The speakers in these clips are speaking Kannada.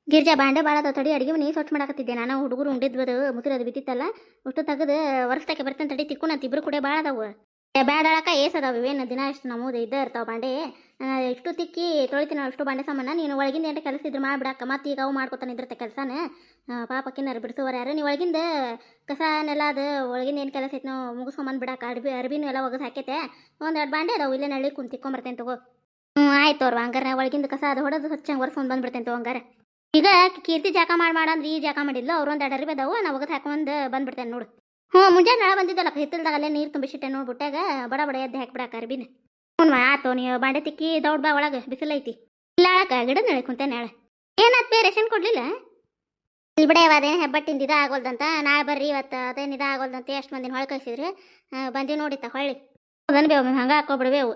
ಗಿರ್ಜಾ ಬಾಂಡೆ ಭಾಳ ಅದಾವ ತಡಿ ಅಡುಗೆ ಮನೆ ಸ್ವಚ್ಛ ಮಾಡಾಕತ್ತಿದ್ದೆ ನಾನು ಹುಡುಗರು ಉಂಡಿದ್ವದು ಮುಸುರಿ ಅದು ಬಿತ್ತಿತ್ತಲ್ಲ ಅಷ್ಟು ತೆಗೆದು ವರ್ಷಕ್ಕೆ ಬರ್ತೇನೆ ತಡಿ ತಿಕ್ಕು ಇಬ್ರು ಕೂಡ ಭಾಳ ಅದಾವು ಬ್ಯಾಡ ಅಳಕ ಏಸ್ ಅದಾವ ಇವೇನು ದಿನ ಇಷ್ಟು ನಮ್ಮದು ಇದ್ದೇ ಇರ್ತಾವೆ ಬಾಂಡೆ ಇಷ್ಟು ತಿಕ್ಕಿ ತೊಳಿತೀನಿ ಅಷ್ಟು ಬಾಂಡೆ ಸಾಮಾನ ನೀನು ಒಳಗಿಂದ ಏನು ಕೆಲಸ ಇದ್ರೆ ಮಾಡಿಬಿಡಾಕ ಮತ್ತೆ ಈಗ ಅವು ಮಾಡ್ಕೊತಾನೆ ಇದ್ರತೆ ಕೆಲಸನ ಪಾಪಕ್ಕಿನಾರು ಬಿಡಿಸುವರ ಯಾರು ನೀವು ಒಳಗಿಂದ ಕಸ ನೆಲ ಅದು ಒಳಗಿಂದ ಏನು ಕೆಲಸ ಐತೆ ನಾವು ಮುಗಿಸ್ಕೊಂಬಂದು ಬಿಡಾಕ ಅರ್ಬಿನೂ ಎಲ್ಲ ಒಗದು ಹಾಕೈತೆ ಒಂದೆರಡು ಬಾಂಡೆ ಅದಾವು ಇಲ್ಲೇ ನಳ್ಳಿ ಕುಂತು ತಿಕ್ಕೊಂಬರ್ತೇನೆ ತಗೋ ಆಯ್ತು ಅವ್ರು ಹಂಗಾರೆ ಒಳಗಿಂದ ಕಸ ಅದು ಹೊಡೆದು ಸ್ವಚ್ಛಂಗೆ ಒರ್ಸ್ಕೊಂಡು ಬಂದ್ಬಿಡ್ತೇನೆ ತಗೋ ಹಂಗಾರೆ ಈಗ ಕೀರ್ತಿ ಜಾಕ ಮಾಡಂದ್ರೆ ಈ ಜಾಕ ಮಾಡಿದ್ಲು ಅವ್ರು ಒಂದು ಎರಡು ಅದಾವು ನಾವು ಒಗದು ಹಾಕೊಂಡು ಬಂದ್ಬಿಡ್ತೇನೆ ನೋಡು ಮುಂಜಾನೆ ನಾಳೆ ಬಂದಿದ್ದಲ್ಲ ಹಿತ್ತಲ್ದಾಗ ಅಲ್ಲೇ ನೀರು ತುಂಬಿಸಿಟ್ಟೆ ನೋಡ್ಬಿಟ್ಟಾಗ ಬಡ ಬಡ ಎದ್ದು ಹಾಕ್ಬಿಡಾಕ ಅರ್ಬಿನ ಆತು ನೀವು ಬಾಂಡೆ ತಿಕ್ಕಿ ದೌಡ್ ಬಾ ಒಳಗೆ ಬಿಸಿಲೈತಿ ಇಲ್ಲ ಅಳಕ ಗಿಡದ ನೆಳೆ ಕುಂತೇನೆ ನಾಳೆ ಏನಾತ್ ಬೇ ರೇಷನ್ ಕೊಡ್ಲಿಲ್ಲ ಇಲ್ಲಿ ಬಿಡ ಅದೇನು ಹೆಬ್ಬಟ್ಟಿಂದ ಇದ ಆಗೋಲ್ದಂತ ನಾಳೆ ಬರ್ರಿ ಇವತ್ತು ಅದೇನು ಇದ ಆಗೋಲ್ದಂತೆ ಎಷ್ಟು ಮಂದಿನ ಹೊಳೆ ಕಳಿಸಿದ್ರಿ ಬಂದೀವಿ ನೋಡಿತ್ತ ಹೊಳ್ಳಿ ಅದನ್ನು ಬೇವು ಹಂಗೆ ಹಾಕೋಬಿಡ್ಬೇವು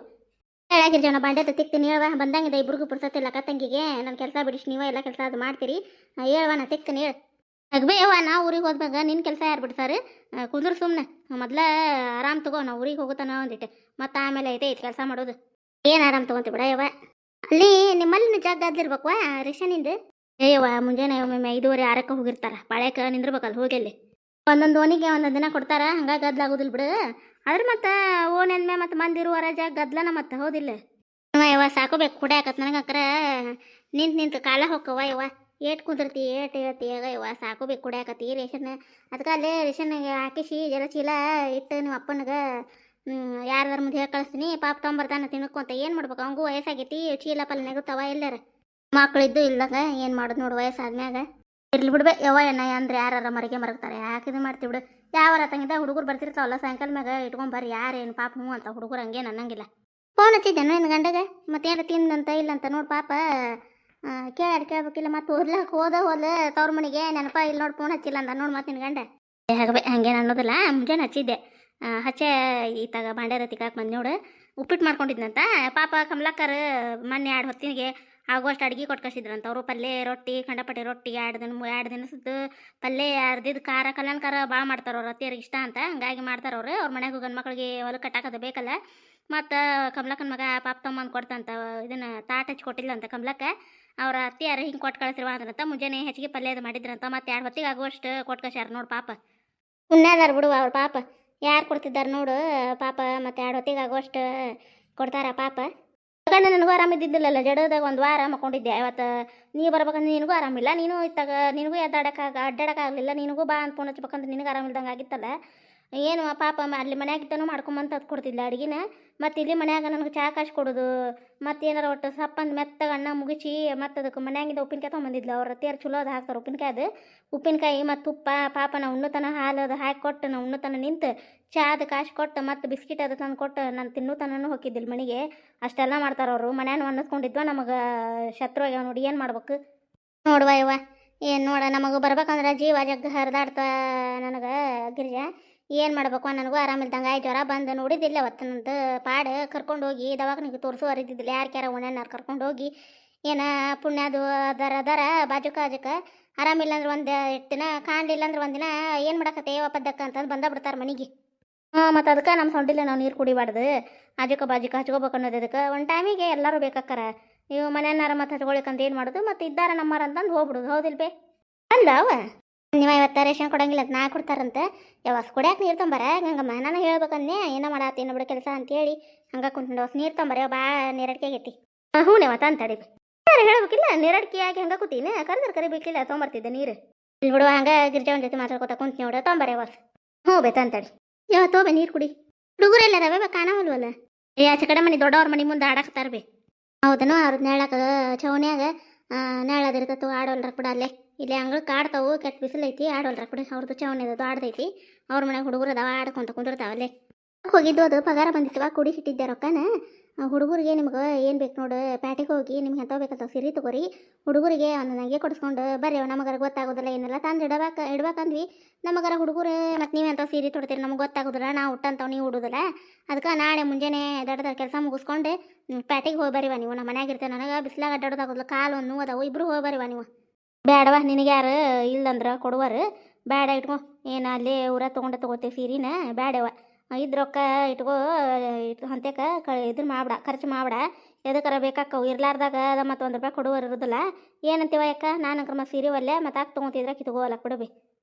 ಹೇಳಾಗಿರ್ ಜನ ಬಾಂಡೆ ತಿಕ್ತೀನಿ ಹೇಳುವ ಬಂದಂಗಿದೆ ಇಬ್ರಿಗೂ ಪುರ್ಸತ್ತಿಲ್ಲ ತಂಗಿಗೆ ನನ್ನ ಕೆಲಸ ಬಿಡಿಸಿ ನೀವು ಎಲ್ಲ ಕೆಲಸ ಅದು ಮಾಡ್ತೀರಿ ಹೇಳುವ ನಾ ತಿಕ್ತೀನಿ ಹೇಳು ಅಗ್ಬೇವ ನಾ ಊರಿಗೆ ಹೋದ್ಮ್ಯಾಗ ನಿನ್ನ ಕೆಲಸ ಯಾರು ಬಿಡ್ತಾರೆ ಕುಂದ್ರು ಸುಮ್ಮನೆ ಮೊದ್ಲ ಆರಾಮ್ ತಗೋ ನಾವು ಊರಿಗೆ ಹೋಗುತ್ತಾನ ಒಂದಿಟ್ಟು ಮತ್ತು ಆಮೇಲೆ ಐತೆ ಕೆಲಸ ಮಾಡೋದು ಏನು ಆರಾಮ್ ತಗೊಂತೀವಿ ಬಿಡ ಯವ್ವ ಅಲ್ಲಿ ನಿಮ್ಮಲ್ಲಿ ಜಾಗ ಅದ್ಲಿರ್ಬೇಕವಾ ರೇಷನಿಂದ ಏಯವ್ವ ಮುಂಜಾನೆ ಒಮ್ಮೆ 5:30-6 ಹೋಗಿರ್ತಾರ ಪಾಳ್ಯಕ್ಕೆ ನಿಂದಿರ್ಬೇಕಲ್ಲ ಹೋಗಿ ಅಲ್ಲಿ ಒಂದೊಂದು ಓಣಿಗೆ ಒಂದೊಂದು ದಿನ ಕೊಡ್ತಾರ ಹಂಗಾಗಿ ಗದ್ಲಾಗೋದಿಲ್ಲ ಬಿಡು ಆದ್ರೆ ಮತ್ತೆ ಓಣೆಂದ್ಮೆ ಮತ್ತು ಮಂದಿರುವರ ಜಾಗ ಗದ್ಲನ ಮತ್ತೆ ಹೌದಿಲ್ಲ ಯವ್ವ ಸಾಕೋಬೇಕು ಕುಡಿಯಾಕತ್ ನನಗೆ ಅಕ್ರ ನಿಂತು ಕಾಲ ಹೋಕ್ಕವ ಯವ್ವ ಏಟ್ ಕುಂದಿರ್ತಿ ಏಟ್ ಹೇಳ್ತಿ ಯವ್ವ ಸಾಕೋಬೇಕು ಕುಡಿಯಾಕತ್ತಿ ರೇಷನ್ ಅದಕ್ಕೆ ಅಲ್ಲೇ ರೇಷನ್ಗೆ ಹಾಕಿಸಿ ಜಲ ಚೀಲ ಇಟ್ಟು ನಿಮ್ಮ ಅಪ್ಪನಿಗೆ ಯಾರ್ದಾರ ಮುಂದೆ ಹೇಳಿ ಕಳಿಸ್ತೀನಿ ಪಾಪ ತೊಗೊಂಬರ್ತಾನೆ ತಿನ್ಕೊಂತ ಏನು ಮಾಡ್ಬೇಕು ಅವಂಗೂ ವಯಸ್ಸಾಗೈತಿ ಚೀಲ ಪಲ್ಲ ನೆಗುತ್ತಾವ ಎಲ್ಲಾರ ಮಕ್ಕಳಿದ್ದು ಇಲ್ಲಂಗ ಏನು ಮಾಡೋದು ನೋಡು ವಯಸ್ಸಾದ್ಮ್ಯಾಗ ಇರ್ಲಿ ಬಿಡ್ಬೇ ಯವ್ವ ಎಣ್ಣ ಅಂದ್ರೆ ಯಾರ ಮರಿಗೆ ಮರಗ್ತಾರೆ ಯಾಕಿದು ಮಾಡ್ತೀವಿ ಬಿಡು ಯಾವಾರ ತಂಗಿದ್ದ ಹುಡುಗರು ಬರ್ತಿರ್ತಾವಲ್ಲ ಸಾಯಂಕಾಲ ಮ್ಯಾಗ ಇಟ್ಕೊಂಬರ್ರಿ ಯಾರೇನು ಪಾಪ ಹ್ಞೂ ಅಂತ ಹುಡುಗರು ಹಂಗೇನು ಅನ್ನಂಗಿಲ್ಲ ಫೋನ್ ಹಚ್ಚಿದ್ದೇನು ಏನು ಗಂಡಗೆ ಮತ್ತೇನು ತಿಂದಂತ ಇಲ್ಲಂತ ನೋಡಿ ಪಾಪ ಕೇಳಬೇಕಿಲ್ಲ ಮತ್ತೆ ಹೋದ ತವ್ರ ಮನೆಗೆ ನೆನಪ ಇಲ್ಲಿ ನೋಡಿ ಫೋನ್ ಹಚ್ಚಿಲ್ಲ ಅಂತ ನೋಡಿ ಮತ್ತೆ ನಿನ್ನ ಗಂಡ ಹಂಗೇನು ಅನ್ನೋದಿಲ್ಲ ಮುಂಜಾನೆ ಹಚ್ಚಿದ್ದೆ ಹಚ್ಚೆ ಈತಾಗ ಬಾಂಡ್ಯಾರ ತಿಕ್ಕಾಕ ಬಂದು ನೋಡು ಉಪ್ಪಿಟ್ಟು ಮಾಡ್ಕೊಂಡಿದ್ನಂತ ಪಾಪ ಕಮಲಕ್ಕರ್ ಮೊನ್ನೆ 2 ಹೊತ್ತಿಗೆ ಆಗೋಷ್ಟು ಅಡ್ಗೆ ಕೊಟ್ಟು ಕಳಿಸಿದ್ರಂತ ಅವರು ಪಲ್ಯ ರೊಟ್ಟಿ ಖಂಡಪಟ್ಟಿ ರೊಟ್ಟಿ 2 ದಿನಸದ್ದು ಪಲ್ಯ ಅರ್ದಿದ್ದು ಖಾರ ಕಲ್ಲನ್ ಖಾರ ಭಾಳ ಮಾಡ್ತಾರೆ ಅವ್ರು ಅತ್ತಿಯರಿಗೆ ಇಷ್ಟ ಅಂತ ಹಂಗಾಗಿ ಮಾಡ್ತಾರೆ ಅವ್ರ ಮನೆಗೂ ಗಂಡು ಮಕ್ಕಳಿಗೆ ಹೊಲಕ್ಕೆ ಕಟ್ಟಾಕದು ಬೇಕಲ್ಲ ಮತ್ತು ಕಮಲಕ್ಕನ ಮಗ ಪಾಪ ತಮ್ಮಂದು ಕೊಡ್ತಂತ ಇದನ್ನು ತಾಟ್ ಹಚ್ಚಿ ಕೊಟ್ಟಿಲ್ಲ ಅಂತ ಕಮಲಕ್ಕ ಅವ್ರ ಅತ್ತಿಯಾರ ಹಿಂಗೆ ಕೊಟ್ಟು ಕಳಿಸಿರುವ ಅಂದ್ರಂತ ಮುಂಜಾನೆ ಹೆಚ್ಚಿಗೆ ಪಲ್ಯ ಅದು ಮಾಡಿದ್ರಂತ ಮತ್ತು 2 ಹೊತ್ತಿಗೆ ಆಗುವಷ್ಟು ಕೊಟ್ಟು ಕಳ್ಸ್ಯಾರ ನೋಡು ಪಾಪ ಉಣ್ಣಾದಾರ ಬಿಡು ಅವ್ರ ಪಾಪ ಯಾರು ಕೊಡ್ತಿದ್ದಾರೆ ನೋಡು ಪಾಪ ಮತ್ತು 2 ಹೊತ್ತಿಗೆ ಆಗುವಷ್ಟು ಕೊಡ್ತಾರ ಪಾಪ ಗಂಡ ನನಗೂ ಆರಾಮಿದ್ದಿದ್ದಿಲ್ಲಲ್ಲ ಜಡದಾಗ ಒಂದು ವಾರ ಮಕ್ಕೊಂಡಿದ್ದೆ ಅವತ್ತು ನೀ ಬರ್ಬೇಕಂದ್ರೆ ನಿನಗೂ ಆರಾಮಿಲ್ಲ ನೀನು ಇತ್ತಾಗ ನಿನಗೂ ಅಡ್ಡಾಡಕ್ಕಾಗಲಿಲ್ಲ ನಿನಗೂ ಬಾ ಅಂತ ಫೋನ್ ಹಚ್ಬೇಕಂದ್ರೆ ನಿನಗೆ ಆರಾಮಿಲ್ದಂಗೆ ಆಗಿತ್ತಲ್ಲ ಏನು ಪಾಪ ಅಲ್ಲಿ ಮನ್ಯಾಗಿತ್ತನೂ ಮಾಡ್ಕೊಂಬಂತ ಅದು ಕೊಡ್ತಿದ್ಲ ಅಡುಗೆನ ಮತ್ತು ಇಲ್ಲಿ ಮನ್ಯಾಗ ನನಗೆ ಚಾ ಕಾಶಿ ಕೊಡೋದು ಮತ್ತು ಏನಾರ ಒಟ್ಟು ಸಪ್ಪಂದು ಮೆತ್ತಗೆ ಅನ್ನ ಮುಗಿಸಿ ಮತ್ತು ಅದಕ್ಕೆ ಮನ್ಯಾಗಿಂದ ಉಪ್ಪಿನಕಾಯಿ ತೊಗೊಂಬಂದಿದ್ಲು ಅವ್ರ ಅತ್ತಿಯಾರು ಚಲೋ ಅದು ಹಾಕ್ತಾರೆ ಉಪ್ಪಿನಕಾಯಿ ಮತ್ತು ತುಪ್ಪ ಪಾಪ ನಾವು ಉಣ್ಣತನ ಹಾಲು ಅದು ಹಾಕಿ ಕೊಟ್ಟು ನಾವು ಉಣ್ಣತನ ನಿಂತು ಚಾದ ಕಾಶಿ ಕೊಟ್ಟು ಮತ್ತು ಬಿಸ್ಕಿಟ್ ಅದು ತಂದು ಕೊಟ್ಟು ನಾನು ತಿನ್ನೋತನೂ ಹೋಗಿದ್ದಿಲ್ಲ ಮನೆಗೆ ಅಷ್ಟೆಲ್ಲ ಮಾಡ್ತಾರವರು ಮನ್ಯಾನ ಅನ್ನಿಸ್ಕೊಂಡಿದ್ವ ನಮಗೆ ಶತ್ರು ಆಗ್ಯಾವ ನೋಡಿ ಏನು ಮಾಡ್ಬೇಕು ನೋಡುವ ಇವ ಏನು ನೋಡ ನಮಗೆ ಬರ್ಬೇಕಂದ್ರೆ ಜೀವ ಜಗ್ಗ ಹರಿದಾಡ್ತಾ ನನಗೆ ಗಿರಿಜಾ ಏನು ಮಾಡ್ಬೇಕು ನನಗೂ ಆರಾಮಿಲ್ದಂಗೆ ಜ್ವರ ಬಂದು ನೋಡಿದ್ದಿಲ್ಲ ಅವತ್ತು ನಂದು ಪಾಡು ಕರ್ಕೊಂಡು ಹೋಗಿ ದವಾಖಾನಿಗೆ ತೋರಿಸು ಅರಿದಿದ್ದಿಲ್ಲ ಯಾರು ಒಂದೇನಾರು ಕರ್ಕೊಂಡು ಹೋಗಿ ಏನ ಪುಣ್ಯದು ಅದರ ಬಾಜುಕ ಆರಾಮಿಲ್ಲ ಅಂದ್ರೆ ಒಂದು ದಿನ ಕಾಣಲಿಲ್ಲ ಅಂದ್ರೆ ಒಂದಿನ ಏನು ಮಾಡಕತ್ತೆ ಪದ್ದಕ್ಕ ಅಂತಂದು ಬಂದ ಮನೆಗೆ ಮತ್ತು ಅದಕ್ಕೆ ನಮ್ಮ ಸೊಂಡಿಲ್ಲ ನಾವು ನೀರು ಕುಡಿಬಾರ್ದು ಬಾಜುಕ ಹಚ್ಕೋಬೇಕು ಅನ್ನೋದು ಅದಕ್ಕೆ ಒಂದು ಟೈಮಿಗೆ ಎಲ್ಲರೂ ಬೇಕಾಕ್ಕಾರ ನೀವು ಮನೆಯನ್ನಾರ ಮತ್ತು ಹಚ್ಕೊಳಿಕಂತ ಏನು ಮಾಡೋದು ಮತ್ತು ಇದ್ದಾರ ನಮ್ಮರ ಅಂತಂದು ಹೋಗ್ಬಿಡೋದು ಹೌದಿಲ್ಲ ಬೇ ಅಂದವ ನೀವು ಇವತ್ತು ರೇಷನ್ ಕೊಡಂಗಿಲ್ಲ ನಾ ಕೊಡ್ತಾರಂತೆ ಯಾವಸ್ ಕೊಡ್ಯಾಕ ನೀರು ತೊಂಬರ ಗಂಗಮ್ಮ ನಾನು ಹೇಳ್ಬೇಕಂದೆ ಏನೋ ಮಾಡತ್ತೀನಿ ಬಿಡು ಕೆಲಸ ಅಂತೇಳಿ ಹಂಗೆ ಕುಂತ್ಕೊಂಡು ನೀರು ತೊಂಬರ ಭಾಳ ನೀರಡಿಕೆ ಆಗೈತಿ ಹ್ಞೂ ಇವತ್ತು ಅಂತಡಿ ಹೇಳ್ಬೇಕಿಲ್ಲ ನೀರಡಿಕೆ ಆಗಿ ಹಂಗೆ ಕೂತೀನಿ ಕರಿಬೇಕಿಲ್ಲ ತೊಂಬರ್ತಿದ್ದೆ ನೀರು ಇಲ್ಲಿ ಬಿಡುವ ಹಂಗೆ ಗಿರ್ಜಾವನ್ ಜೊತೆ ಮಾತಾಡ್ಕೊತ ಕುಂತ ನೋಡ ತೊಂಬರ ಯಾವಸ್ ಹ್ಞೂ ಬೇತಂತಡಿ ತೋಬೆ ನೀರು ಕುಡಿ ಹುಡುಗರೆಲ್ಲ ರವೆ ಕಾಣವಲ್ವಲ್ಲ ಆಚೆ ಕಡೆ ಮನೆ ದೊಡ್ಡವ್ರ ಮನೆ ಮುಂದೆ ಆಡಾಕ್ತಾರ ಬೇ ಹೌದನು ಅವ್ರದ್ದು ನೆಳಕ ಚೌನ್ಯಾಗ ನೆಳದಿರ್ತತ್ತು ಆಡೋಲ್ರ ಕೂಡ ಅಲ್ಲೇ ಇಲ್ಲಿ ಅಂಗಳಕ್ಕೆ ಆಡ್ತಾವು ಕೆಟ್ಟ ಬಿಸಿಲೈತಿ ಆಡೋಲ್ರ ಕೂಡ ಅವ್ರದ್ದು ಚೌನ್ಯದದು ಆಡ್ದೈತಿ ಅವ್ರ ಮನೆಗೆ ಹುಡುಗರು ಅದಾವ ಆಡ್ಕೊಂತ ಕುಂದಿರ್ತಾವಲ್ಲೇ ಹೋಗಿದ್ದು ಅದು ಪಗಾರ ಬಂದಿತ್ತವ ಕುಡಿ ಇಟ್ಟಿದ್ದೆ ರೊಕ್ಕನ ಹುಡುಗರಿಗೆ ನಿಮ್ಗೆ ಏನು ಬೇಕು ನೋಡು ಪ್ಯಾಟಿಗೆ ಹೋಗಿ ನಿಮ್ಗೆ ಎಂತ ಬೇಕಂತ ಸಿರಿ ತಗೋರಿ ಹುಡುಗರಿಗೆ ಒಂದು ನಂಗೆ ಕೊಡಿಸ್ಕೊಂಡು ಬರ್ರಿ ನಮಗರ ಗೊತ್ತಾಗೋದಿಲ್ಲ ಏನೆಲ್ಲ ತಂದು ಇಡ್ಬೇಕಂದ್ವಿ ನಮಗರ ಹುಡುಗರು ಮತ್ತು ನೀವು ಎಂಥ ಸೀರೆ ತೊಡ್ತೀರಿ ನಮ್ಗೆ ಗೊತ್ತಾಗೋದಿಲ್ಲ ನಾವು ಹುಟ್ಟಂತವ್ ನೀವು ಉಡೋದಿಲ್ಲ ಅದಕ್ಕೆ ನಾಳೆ ಮುಂಜಾನೆ ದೊಡ್ಡದ ಕೆಲಸ ಮುಗಿಸ್ಕೊಂಡು ಪ್ಯಾಟಿಗೆ ಹೋಗಿ ಬರಿವ ನೀವು ನಮ್ಮ ಮನ್ಯಾಗಿರ್ತೇವೆ ನನಗೆ ಬಿಸಿಲಾಗ ಅಡ್ಡಾಡೋದಾಗೋದಿಲ್ಲ ಕಾಲು ಒಂದು ನೋವು ಇಬ್ಬರು ಹೋಗಿ ಬರಿವ ನೀವು ಬೇಡವ ನಿನಗೆ ಯಾರು ಇಲ್ಲಂದ್ರೆ ಕೊಡುವರು ಬೇಡ ಇಟ್ಕೊ ಏನು ಅಲ್ಲಿ ಊರ ತೊಗೋತೀವಿ ಸೀರಿನ ಬೇಡವ ಇದ್ ರೊಕ್ಕ ಇಟ್ಕೋ ಅಂತೆಕ ಇದನ್ನ ಮಾಡ್ಬೇಡ ಖರ್ಚು ಮಾಡ್ಬೇಡ ಎದಕ್ಕಾರ ಬೇಕಾಕ್ಕವು ಇರ್ಲಾರ್ದಾಗ ಅದ ಮತ್ತು 1 ರೂಪಾಯಿ ಕೊಡುವರು ಇರೋದಿಲ್ಲ. ಏನಂತೀವ ಯಾಕ ನಾನು ಮತ್ತೆ ಸೀರೆ ಒಲ್ಲೆ ಮತ್ತು ಹಾಕಿ ತೊಗೊಂತಿದ್ರೆ ಕಿತ್ಕೋವಲ್ಲ ಕೊಡಬಿ.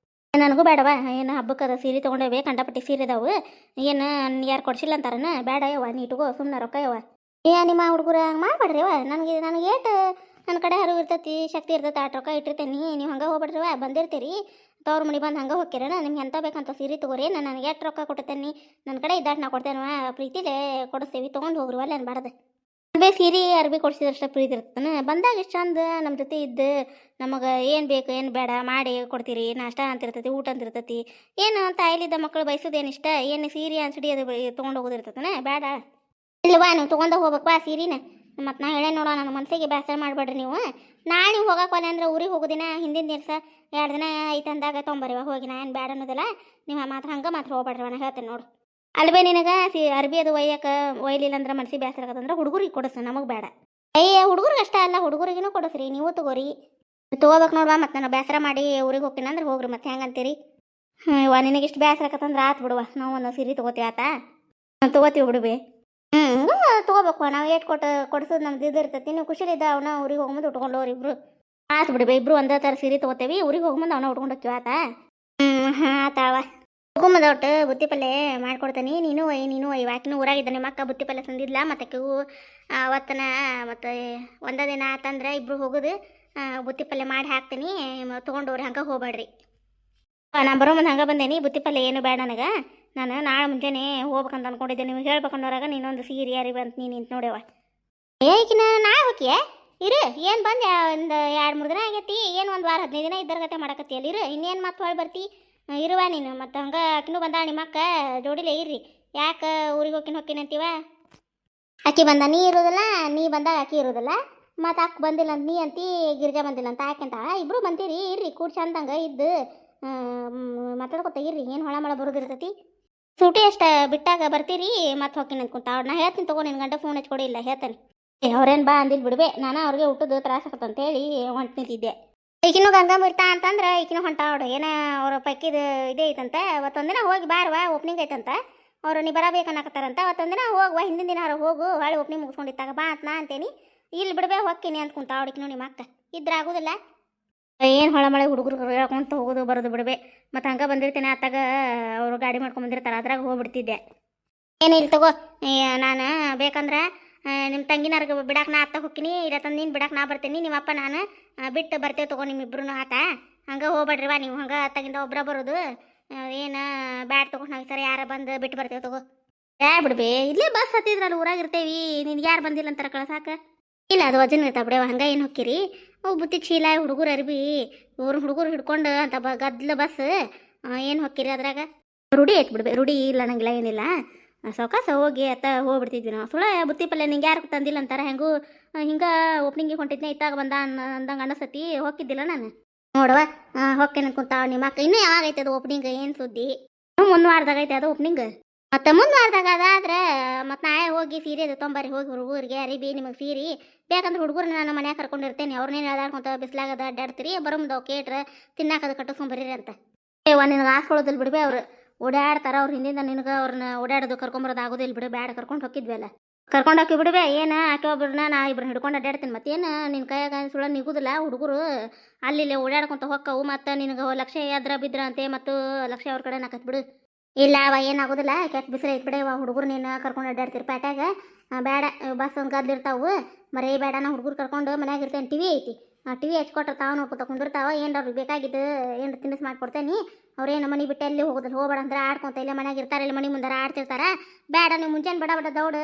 ನನಗೂ ಬೇಡವಾ ಏನು ಹಬ್ಬಕ್ಕದ ಸೀರೆ ತೊಗೊಂಡೇವೆ ಕಂಡಪಟ್ಟಿ ಸೀರೆ ಅದಾವು. ಏನು ಯಾರು ಕೊಡ್ಸಿಲ್ಲ ಅಂತಾರನ ಬೇಡ ಯವ್ವ ನೀ ಇಟ್ಕೋ ಸುಮ್ಮನೆ ರೊಕ್ಕ ಯವ್ವ. ನಿಮ್ಮ ಹುಡುಗರು ಹಂಗೆ ಮಾಡಬೇಡ್ರಿ ಅವ್ವ. ನನಗೆ ಏಟು ನನ್ನ ಕಡೆ ಹರಿವು ಇರ್ತೈತಿ ಶಕ್ತಿ ಇರ್ತೈತಿ ಆಟ ರೊಕ್ಕ ಇಟ್ಟಿರ್ತೇನೆ. ನೀವು ಹಂಗೆ ಹೋಗ್ಬೇಡ್ರಿ ಅವ್ವ. ಬಂದಿರ್ತೀರಿ ತವ್ರ ಮನೆ ಬಂದು ಹಂಗೆ ಹೋಗ್ಕಿರೇನ ನಿಮ್ಗೆ ಎಂತ ಬೇಕಂತ ಸೀರೆ ತೊಗೋರಿ. ನನಗೆ ಎಷ್ಟು ರೊಕ್ಕ ಕೊಡ್ತೇನೆ ನನ್ನ ಕಡೆ ಇದ್ದಾಟ್ ನಾ ಕೊಡ್ತೇನವ ಪ್ರೀತಿಲೇ ಕೊಡಿಸ್ತೇವೆ ತೊಗೊಂಡು ಹೋಗ್ರಿ ಒಲ್ಲೆ ಅನ್ಬಾರ್ದು. ಸೀರೆ ಅರ್ಬಿ ಕೊಡ್ಸಿದಷ್ಟು ಪ್ರೀತಿ ಇರ್ತಾನೆ. ಬಂದಾಗ ಇಷ್ಟು ಚಂದ ನಮ್ಮ ಜೊತೆ ಇದ್ದು ನಮಗೆ ಏನು ಬೇಕು ಏನು ಬೇಡ ಮಾಡಿ ಕೊಡ್ತೀರಿ. ನಾಷ್ಟ ಅಂತಿರ್ತೈತಿ ಊಟ ಅಂತಿರ್ತೈತಿ. ಏನು ತಾಯಿಲಿದ್ದ ಮಕ್ಕಳು ಬಯಸೋದೇನು ಇಷ್ಟ ಏನು ಸೀರೆ ಅನ್ಸಡಿ ಅದು ತೊಗೊಂಡು ಹೋಗೋದಿರ್ತೈತಾನೆ ಬೇಡ. ಇಲ್ವಾ ನೀವು ತೊಗೊಂಡು ಹೋಗ್ಬೇಕು ಬಾ ಸೀರೆನ. ಮತ್ತು ನಾ ಹೇಳೇ ನೋಡೋ ನನ್ನ ಮನಸ್ಸಿಗೆ ಬೇಸರ ಮಾಡಬೇಡ್ರಿ ನೀವು. ನಾಳೆ ನೀವು ಹೋಗಕ್ಕೆ ಅಂದ್ರೆ ಊರಿಗೆ ಹೋಗೋದಿನ ಹಿಂದಿನ ದಿವಸ 2 ದಿನ ಐತೆ ಅಂದಾಗ ತೊಂಬರಿವ ಹೋಗಿ ನಾ ಏನು ಬೇಡ ಅನ್ನೋದಿಲ್ಲ. ನೀವು ಮಾತ್ರ ಹಂಗೆ ಮಾತ್ರ ಹೋಗ್ಬೇಡ್ರಿ ನಾನು ಹೇಳ್ತೇನೆ ನೋಡು. ಅಲ್ವೇ ನಿನಗೆ ಅರ್ಬಿ ಅದು ಒಯ್ಲಿಲ್ಲ ಅಂದ್ರೆ ಮನಸ್ಸಿಗೆ ಬೇಸರ ಆಗತ್ತಂದ್ರೆ ಹುಡುಗರಿಗೆ ಕೊಡಿಸ್ ನಮಗೆ ಬೇಡ. ಹುಡುಗರಿಗೆ ಅಷ್ಟ ಅಲ್ಲ ಹುಡುಗರಿಗೂ ಕೊಡಿಸ್ರಿ ನೀವು ತಗೋರಿ. ತೊಗೋಬೇಕು ನೋಡುವ ಮತ್ತು ನಾನು ಬೇಸರ ಮಾಡಿ ಊರಿಗೆ ಹೋಗ್ತೀನಿ ಅಂದ್ರೆ ಹೋಗ್ರಿ ಮತ್ತೆ ಹೆಂಗೆ ಅಂತೀರಿ. ನಿನಗೆ ಇಷ್ಟು ಬೇಸರ ಆಗತ್ತಂದ್ರೆ ಆತು ಬಿಡುವ ನಾವು ಒಂದು ಸೀರೆ ತೊಗೋತೀವಿ ಆತ ತೊಗೋತೀವಿ ಬಿಡುಬಿ. ತೊಗೋಬೇಕು ನಾವು ಏಟ್ ಕೊಡಿಸೋದು ನಮ್ದು ಇದು ಇರ್ತೈತಿ. ನೀವು ಖುಷಿಲಿದ್ದ ಅವನ ಊರಿಗೆ ಹೋಗ್ಬಂದು ಉಟ್ಕೊಂಡು ಹೋಗ್ರಿ ಇಬ್ರು ಆತು ಬಿಡುಬಿ. ಇಬ್ರು ಒಂದೇ ಥರ ಸೀರೆ ತೊಗೋತೇವಿ ಊರಿಗೆ ಹೋಗ್ಬಂದು ಅವನ ಉಟ್ಕೊಂಡು ಹೋಗ್ತೀವಿ ಆತ. ಆತಾವ ಹುಕುಮದ ಒಟ್ಟು ಬುತ್ತಿ ಪಲ್ಯ ಮಾಡ್ಕೊಡ್ತೇನೆ. ನೀನು ಒಯ್ ಆಕಿನೂ ಊರಾಗಿದ್ದ ನಿಮ್ಮ ಅಕ್ಕ ಬುತ್ತಿ ಪಲ್ಯ ತಂದಿದ್ಲ ಮತ್ತು ಅಕ್ಕಿಗೂ ಅವತ್ತನ ಮತ್ತು ಒಂದೇ ದಿನ ಆತಂದ್ರೆ ಇಬ್ರು ಹೋಗೋದು ಬುತ್ತಿ ಪಲ್ಯ ಮಾಡಿ ಹಾಕ್ತೀನಿ ತೊಗೊಂಡವ್ರಿ ಹಂಗೆ ಹೋಗ್ಬೇಡ್ರಿ. ನಾನು ಬರೋ ಮುಂದೆ ಹಂಗೆ ಬಂದೇನಿ ಬುತ್ತಿ ಪಲ್ಯ ಏನು ಬೇಡ ನನಗೆ. ನಾನು ನಾಳೆ ಮುಂಜಾನೆ ಹೋಗ್ಬೇಕಂತ ಅಂದ್ಕೊಂಡಿದ್ದೆ. ನಿಮ್ಗೆ ಹೇಳ್ಬೇಕಂದವ್ರಾಗ ನೀನೊಂದು ಸೀರೆ ಯಾರಿಗೆ ಬಂತು ನೀನು ನಿಂತು ನೋಡ್ಯವ ಏಕಿನ ನಾಳೆ ಹೋಗಿಯೇ ಇರು. ಏನು ಬಂದು ಒಂದು 2-3 ದಿನ ಆಗೈತಿ. ಏನು ಒಂದು ವಾರ 15 ದಿನ ಇದ್ದರ್ಗತೆ ಮಾಡಕತ್ತಿ ಅಲ್ಲಿ ಇರು. ಇನ್ನೇನು ಮತ್ತೆ ಹೊಳ್ ಬರ್ತಿ ಇರುವ ನೀನು. ಮತ್ತು ಹಂಗೆ ಆಕಿನೂ ಬಂದಾಳ ನಿಮ್ಮ ಅಕ್ಕ ಜೋಡಿಲೇ ಇರ್ರಿ. ಯಾಕೆ ಊರಿಗೆ ಹೋಗ್ತೀನಿ ಅಂತೀವ. ಅಕ್ಕಿ ಬಂದ ನೀ ಇರೋದಿಲ್ಲ ನೀ ಬಂದಾಗ ಅಕ್ಕಿ ಇರೋದಿಲ್ಲ. ಮತ್ತು ಅಕ್ಕ ಬಂದಿಲ್ಲ ಅಂತ ನೀ ಅಂತಿ ಗಿರಿಜಾ ಬಂದಿಲ್ಲ ಅಂತ ಆಕೆ ಅಂತ ಇಬ್ಬರು ಬಂತೀರಿ ಇರ್ರಿ ಕೂಡ ಚಂದಂಗೆ ಇದ್ದು ಮಾತಾಡ್ಕೊತ ಇರ್ರಿ. ಏನು ಹೊಳ ಮಳ ಬರೋದಿರ್ತೈತಿ. ಸೂಟಿ ಅಷ್ಟು ಬಿಟ್ಟಾಗ ಬರ್ತೀರಿ ಮತ್ತೆ ಹೋಗ್ತೀನಿ ಅಂದ್ಕೊಂತ ಅವ್ರನ್ನ ಹೇಳ್ತೀನಿ ತಗೋ. ನಿನ್ನ ಗಂಟೆ ಫೋನ್ ಹಚ್ಕೊಡಿ ಇಲ್ಲ ಹೇಳ್ತಾನೆ. ಅವ್ರೇನು ಬಾ ಅಂದಿಲ್ಲ ಬಿಡ್ಬೇ. ನಾನು ಅವ್ರಿಗೆ ಊಟದ ತ್ರಾಸ ಆಗತ್ತಂತೇಳಿ ಹೊಂಟು ನಿಂತಿದ್ದೆ. ಈಗಿನೂ ಗಂಗಮ್ಮ ಇರ್ತಾ ಅಂತಂದ್ರೆ ಈಗಿನೂ ಹೊಂಟಾವಡು ಏನೋ ಅವ್ರ ಪೈಕಿದು ಇದೇ ಐತಂತೆ. ಅವತ್ತೊಂದಿನ ಹೋಗಿ ಬಾರವ ಓಪ್ನಿಂಗ್ ಐತಂತ ಅವರು ನೀ ಬರಬೇಕನ್ನಕತ್ತಾರಂತ. ಅವತ್ತೊಂದಿನ ಹೋಗುವ ಹಿಂದಿನ ದಿನ ಹೋಗು ಹೊಳೆ ಓಪ್ನಿಂಗ್ ಮುಗಿಸ್ಕೊಂಡಿತ್ತಾಗ ಬಾ ಅಂತ ನಾ ಅಂತೇನಿ. ಇಲ್ಲಿ ಬಿಡ್ಬೇ ಹೋಗ್ತೀನಿ ಅಂದ್ಕೊಂತ ಅವಡಿಕಿನೂ ನಿಮ್ಮ ಅಕ್ಕ ಇದ್ರೆ ಆಗೋದಿಲ್ಲ. ಏನು ಹೊಳ ಮಳೆ ಹುಡುಗರು ಹೇಳ್ಕೊಂತ ಹೋಗೋದು ಬರೋದು ಬಿಡ್ಬೇ. ಮತ್ತು ಹಂಗೆ ಬಂದಿರ್ತೇನೆ ಆತಾಗ ಅವರು ಗಾಡಿ ಮಾಡ್ಕೊಂಡು ಬಂದಿರ್ತಾರೆ ಅದ್ರಾಗ ಹೋಗ್ಬಿಡ್ತಿದ್ದೆ. ಏನಿಲ್ಲ ತಗೋ ನಾನು ಬೇಕಂದ್ರೆ ನಿಮ್ಮ ತಂಗಿನಾರ್ಗೆ ಬಿಡಕ್ಕೆ ನಾ ಅತ್ತ ಹೋಗ್ತೀನಿ. ಇಲ್ಲ ತಂದು ನೀನು ಬಿಡಕ್ಕೆ ನಾ ಬರ್ತೀನಿ. ನಿಮ್ಮಪ್ಪ ನಾನು ಬಿಟ್ಟು ಬರ್ತೇವೆ ತಗೋ ನಿಮ್ಮಿಬ್ರು ಆತ. ಹಂಗೆ ಹೋಗ್ಬೇಡ್ರಿವಾ ನೀವು ಹಂಗೆ ಅತ್ತಾಗಿಂದ ಒಬ್ಬರ ಬರೋದು ಏನು ಬ್ಯಾಡ್ ತೊಗೊಂಡು ನಾವು ಸರಿ ಯಾರ ಬಂದು ಬಿಟ್ಟು ಬರ್ತೇವೆ ತಗೋ. ಬಿಡ್ಬೇ ಇಲ್ಲೇ ಬಸ್ ಹತ್ತಿದ್ರಲ್ಲ ಊರಾಗಿರ್ತೇವಿ. ನಿನ್ಗೆ ಯಾರು ಬಂದಿಲ್ಲ ಅಂತಾರೆ ಕಳ್ಸಾಕ ಇಲ್ಲ ಅದು ವಜನ್ ಇರ್ತಾವೆ ಬಿಡವ. ಹಂಗೆ ಏನು ಹೋಗ್ಕಿರಿ ಅವು ಬುತ್ತಿ ಚೀಲ ಹುಡುಗರು ಅರ್ಬಿ ಹುಡುಗರು ಹಿಡ್ಕೊಂಡು ಅಂತ ಗದ್ಲ ಬಸ್ ಏನು ಹೋಗ್ಕಿರಿ ಅದ್ರಾಗ ರೂಢಿ ಐತೆ ಬಿಡ್ಬೇ. ರೂಢಿ ಇಲ್ಲ ನಂಗಿಲ್ಲ ಏನಿಲ್ಲ ಸೌಕಾಸ ಹೋಗಿ ಅತ್ತ ಹೋಗ್ಬಿಡ್ತಿದ್ವಿ ನಾವು. ಸುಳ್ಳ ಬುತ್ತಿ ಪಲ್ಯ ನಿಂಗೆ ಯಾರು ತಂದಿಲ್ಲ ಅಂತಾರೆ. ಹೆಂಗೂ ಹಿಂಗೆ ಓಪ್ನಿಂಗಿಗೆ ಹೊಂಟಿದ್ನೆ ಇತ್ತಾಗ ಬಂದ ಅಂದಂಗೆ ಅನಿಸ್ತತಿ. ಹೋಗಿದ್ದಿಲ್ಲ ನಾನು ನೋಡುವ ಹೋಗ್ತೇನೆ ಅನ್ಕೊಂತ ನಿಮ್ಮ ಅಕ್ಕ. ಇನ್ನೂ ಯಾವಾಗೈತೆ ಅದು ಓಪ್ನಿಂಗ್ ಏನು ಸುದ್ದಿ. ಮುಂದೆ ವಾರದಾಗ ಐತೆ ಅದು ಓಪ್ನಿಂಗ್. ಮತ್ತು ಮುಂದೆ ವಾರದಾಗ ಅದಾದ್ರೆ ಮತ್ತು ನಾಳೆ ಹೋಗಿ ಸೀರೆ ಅದು ತೊಂಬರಿ ಹೋಗಿ ಹುಡುಗರಿಗೆ ಅರಿಬಿ ನಿಮಗೆ ಸೀರೆ ಬೇಕಂದ್ರೆ ಹುಡುಗರು ನಾನು ಮನ್ಯಾಗ ಕರ್ಕೊಂಡಿರ್ತೇನೆ. ಅವ್ರನ್ನೇನು ಹೇಳ್ದಾಡ್ಕೊಂತ ಬಿಸ್ಲಾಗದ ಅಡ್ಡಾಡ್ತೀರಿ ಬರೋ ಮುಂದೆ ಅವು ಕೇಟ್ರೆ ತಿನ್ನಾಕದು ಕಟ್ಟಿಸ್ಕೊಂಬರೀರಿ ಅಂತ. ನಿನಗೆ ಆಸ್ಕೊಳ್ಳೋದಿಲ್ಲ ಬಿಡ್ಬೇ. ಅವ್ರು ಓಡಾಡ್ತಾರೆ ಅವ್ರ ಹಿಂದಿಂದ ನಿನಗೆ ಅವ್ರನ್ನ ಓಡಾಡೋದು ಕರ್ಕೊಂಬರೋದು ಆಗೋದಿಲ್ಲ ಬಿಡು. ಬ್ಯಾಡ ಕರ್ಕೊಂಡು ಹೋಗಿದ್ವಿ ಅಲ್ಲ ಕರ್ಕೊಂಡು ಹೋಗಿ ಬಿಡ್ಬೇ. ಏನು ಆಕೆ ಒಬ್ಬರನ್ನ ನಾ ಇಬ್ಬರನ್ನ ಹಿಡ್ಕೊಂಡು ಅಡ್ಡಾಡ್ತೀನಿ. ಮತ್ತೇನು ನಿನ್ನ ಕೈಯಾಗ ಸುಳ್ಳ ನಿಗೋದಿಲ್ಲ. ಹುಡುಗರು ಅಲ್ಲಿ ಓಡಾಡ್ಕೊಂತ ಹೊಕ್ಕವು ಮತ್ತು ನಿನಗೆ ಲಕ್ಷ ಎದ್ರ ಬಿದ್ರ ಅಂತೆ ಮತ್ತು ಲಕ್ಷ ಅವ್ರ ಕಡೆ ನಾಕತ್ ಬಿಡು. ಇಲ್ಲ ಅವ ಏನಾಗೋದಿಲ್ಲ ಕೆಟ್ಟ ಬಿಸಿಲು ಐತೆ ಬಿಡವ. ಹುಡುಗರು ನೀನು ಕರ್ಕೊಂಡು ಅಡ್ಡಾಡ್ತೀರಿ ಪ್ಯಾಟ್ಯಾಗ ಬೇಡ. ಬಸ್ ಒಂದು ಗದ್ಲಿರ್ತಾವು ಮರೇ ಬೇಡ. ನಾ ಹುಡುಗರು ಕರ್ಕೊಂಡು ಮನ್ಯಾಗ ಇರ್ತೇನೆ. ಟಿವಿ ಐತಿ ಟಿವಿ ಹಚ್ಕೊಟ್ರೆ ತಾವು ನೋಡ್ಕೊತ ಕುಂದಿರ್ತಾವ. ಏನು ಅವ್ರಿಗೆ ಬೇಕಾಗಿದ್ದು ಏನು ತಿನ್ನಿಸ್ ಮಾಡ್ಕೊಡ್ತೇನೆ. ಅವ್ರೇನು ಮನೆ ಬಿಟ್ಟು ಎಲ್ಲಿ ಹೋಗೋದಿಲ್ಲ. ಹೋಗ್ಬೇಡ ಅಂದ್ರೆ ಆಡ್ಕೊಂತ ಇಲ್ಲೇ ಮನ್ಯಾಗ ಇರ್ತಾರೆ. ಇಲ್ಲಿ ಮನೆ ಮುಂದಾರ ಆಡ್ತಿರ್ತಾರೆ. ಬೇಡ ನೀವು ಮುಂಜಾನೆ ಬಡ ದೌಡು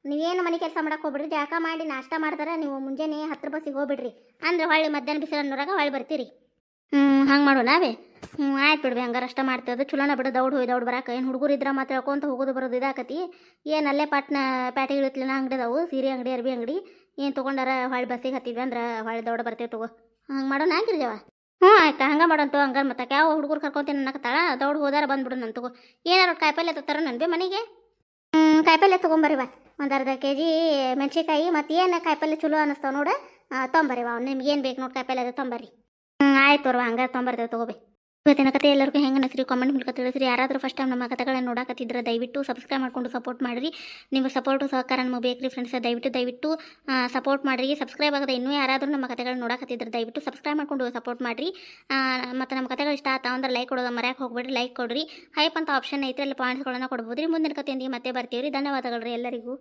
ನೀವೇನು ಮನೆ ಕೆಲಸ ಮಾಡಕ್ಕೆ ಹೋಗ್ಬಿಡ್ರಿ. ಜಾಕ ಮಾಡಿ ನಾಷ್ಟ ಮಾಡ್ತಾರೆ. ನೀವು ಮುಂಜಾನೆ 10 ಬಸ್ಸಿಗೆ ಹೋಗ್ಬಿಡ್ರಿ ಅಂದ್ರೆ ಹೊಳ್ಳಿ ಮಧ್ಯಾಹ್ನ ಬಿಸಿಲನ್ನೋರಾಗ ಹೊಳ್ಳಿ ಬರ್ತೀರಿ. ಹಂಗೆ ಮಾಡೋಣ ನಾವೇ. ಆಯ್ತು ಬಿಡ್ವಿ ಹಂಗಾರೆ ಅಷ್ಟ ಮಾಡ್ತೀವಿ. ಅದು ಚಲೋನ ಬಿಡು. ದೌಡ್ ಬರಾಕ ಏನು ಹುಡುಗರು ಇದ್ರೆ ಮಾತ್ರ ಹೇಳ್ಕೊಂತ ಹೋಗೋದು ಬರೋದು ಇದಾಕತಿ. ಏನು ಅಲ್ಲೇ ಪ್ಯಾಟಿಗೆ ಇಳಿತ್ಲಿನ ಅಂಗಡಿ ಅದಾವು ಸೀರೆ ಅಂಗಡಿ ಅರ್ಬಿ ಅಂಗಡಿ. ಏನು ತೊಗೊಂಡಾರ ಹೊಳ್ಳಿ ಬಸ್ಸಿಗೆ ಹತ್ತಿದ್ವಿ ಅಂದ್ರೆ ಹೊಳ್ಳಿ ದೌಡ ಬರ್ತೇವೆ ತಗೋ. ಹಂಗೆ ಮಾಡೋಣ ಆಗಿರ್ಜವ. ಆಯ್ತಾ ಹಂಗೆ ಮಾಡೋಂತ ಹಂಗಾರೆ ಮತ್ತೆ ಯಾವ ಹುಡುಗರು ಕರ್ಕೊಂತೀನಿ ಅನ್ನಕತ್ತಾಳ. ದೌಡ್ ಹೋದಾರ ಬಂದ್ಬಿಡು ನಾನು ತಗೋ. ಏನಾರು ಕಾಯಿಪಲ್ಲೆ ತತ್ತಾರ ನನ್ಬೆ ಮನೆಗೆ. ಕಾಯಿಪಲ್ಲೆ ತೊಗೊಂಬರಿವ. ಒಂದು ಅರ್ಧ kg ಮೆಣಸಿನ್ಕಾಯಿ ಮತ್ತು ಏನು ಕಾಯಿಪಲ್ಲೆ ಚಲೋ ಅನ್ನಿಸ್ತಾವೆ ನೋಡು ತೊಂಬರಿವ. ನಿಮ್ಗೆ ಏನು ಬೇಕು ನೋಡಿ ಕಾಯಿಪಲ್ಲೆ ಅದು ತೊಂಬರ್ರಿ. ಆಯ್ತು ತೋರ್ವ ಹಂಗಾರೆ ತೊಂಬರ್ತೇವೆ ತಗೋಬಿ. ಇವತ್ತಿನ ಕತೆ ಎಲ್ಲರಿಗೂ ಹೆಂಗೆ ಅನಿಸ್ರಿ ಕಾಮೆಂಟ್ ಮೂಲಕ ತಿಳಿಸ್ರಿ. ಯಾರಾದರೂ ಫಸ್ಟ್ ಟೈಮ್ ನಮ್ಮ ಕತೆಗಳನ್ನು ನೋಡಕತ್ತಿದ್ರೆ ದಯವಿಟ್ಟು ಸಬ್ಸ್ಕ್ರೈಬ್ ಮಾಡ್ಕೊಂಡು ಸಪೋರ್ಟ್ ಮಾಡಿರಿ. ನಿಮ್ಮ ಸಪೋರ್ಟು ಸಹಕಾರ ನಮಗೆ ಬೇಕ್ರಿ ಫ್ರೆಂಡ್ಸ್. ದಯವಿಟ್ಟು ಸಪೋರ್ಟ್ ಮಾಡಿರಿ. ಸಬ್ಸ್ಕ್ರೈಬ್ ಆಗದೆ ಇನ್ನೂ ಯಾರಾದರೂ ನಮ್ಮ ಕತೆಗಳನ್ನ ನೋಡಕತ್ತಿದ್ರೆ ದಯವಿಟ್ಟು ಸಬ್ಸ್ಕ್ರೈಬ್ ಮಾಡ್ಕೊಂಡು ಸಪೋರ್ಟ್ ಮಾಡಿರಿ. ಮತ್ತು ನಮ್ಮ ಕತೆಗಳು ಇಷ್ಟ ಆತ ಅಂದ್ರೆ ಲೈಕ್ ಕೊಡೋದು ಮರ್ಯಾಕೆ ಹೋಗ್ಬೇಡ್ರಿ. ಲೈಕ್ ಕೊಡ್ರಿ. ಹೈಪ್ ಅಂತ ಆಪ್ಷನ್ ಐತೆ, ಅಲ್ಲಿ ಪಾಯಿಂಟ್ಸ್ಗಳನ್ನು ಕೊಡ್ಬೋದು ರೀ. ಮುಂದಿನ ಕತೆಯೊಂದಿಗೆ ಮತ್ತೆ ಬರ್ತೀವಿ ರೀ. ಧನ್ಯವಾದಗಳು ರೀ ಎಲ್ಲರಿಗೂ.